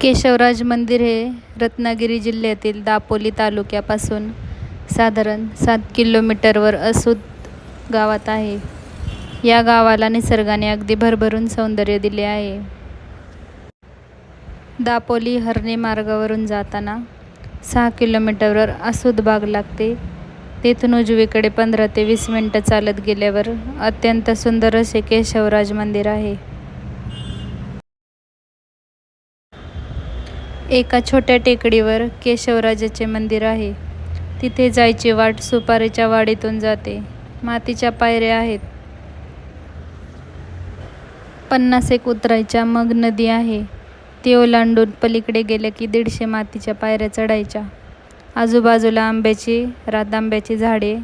केशवराज मंदिर हे रत्नागिरी जिल्ह्यातील दापोली तालुक्यापासून साधारण 7 किलोमीटरवर असूद गावात आहे. या गावाला निसर्गाने अगदी भरभरून सौंदर्य दिले आहे. दापोली हर्णे मार्गावरून जाताना 6 किलोमीटरवर असूद बाग लागते. तेथून उजवीकडे 15 ते 20 मिनिटं चालत गेल्यावर अत्यंत सुंदर असे केशवराज मंदिर आहे. एका छोट्या टेकडीवर केशवराजाचे मंदिर आहे. तिथे जायची वाट सुपारीच्या वाडीतून जाते. मातीच्या पायऱ्या आहेत. 50 उतरायच्या, मग नदी आहे. ती ओलांडून पलीकडे गेल्या की 150 मातीच्या पायऱ्या चढायच्या. आजूबाजूला आंब्याची, रातांब्याची झाडे.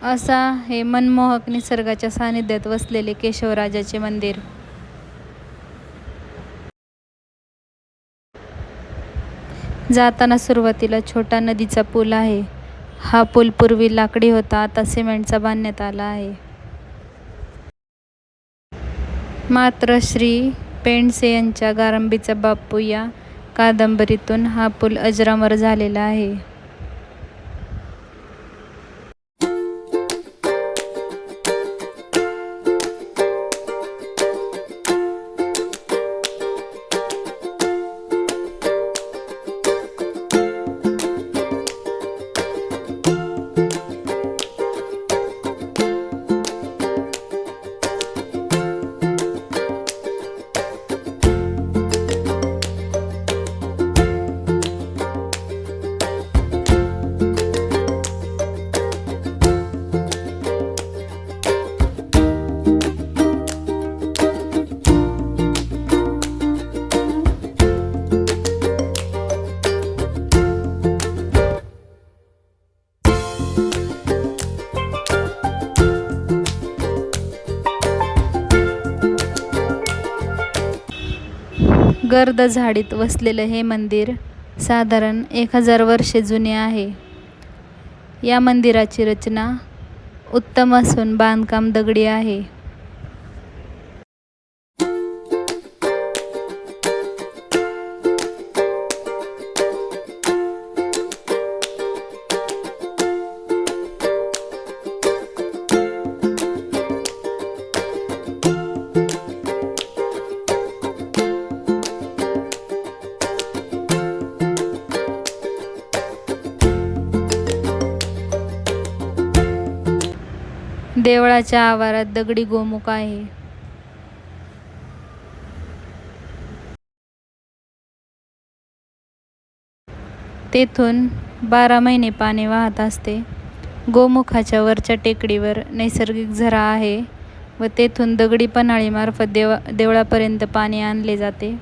असा हे मनमोहक निसर्गाच्या सानिध्यात वसलेले केशवराजाचे मंदिर. जाताना सुरुवातीला छोटा नदीचा पूल आहे. हा पूल पूर्वी लाकडी होता, आता सिमेंटचा बांधण्यात आला आहे. मात्र श्री पेंडसे यांच्या गारंबीचा बापू या कादंबरीतून हा पूल अजरामर झालेला आहे. गर्द झाडीत वसलेलं हे मंदिर साधारण 1000 वर्षे जुने आहे. या मंदिराची रचना उत्तम असून बांधकाम दगडी आहे. देवळाच्या आवारात दगडी गोमुख आहे. तेथून 12 महिने पाणी वाहत असते. गोमुखाच्या वरच्या टेकडीवर नैसर्गिक झरा आहे व तेथून दगडी पन्हाळीमार्फत देवळापर्यंत पाणी आणले जाते.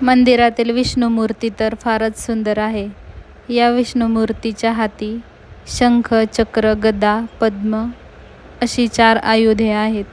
मंदिरातील विष्णू मूर्ती तर फारच सुंदर आहे. या विष्णू मूर्तीच्या हाती शंख, चक्र, गदा, पद्म अशी 4 आयुधे आहेत.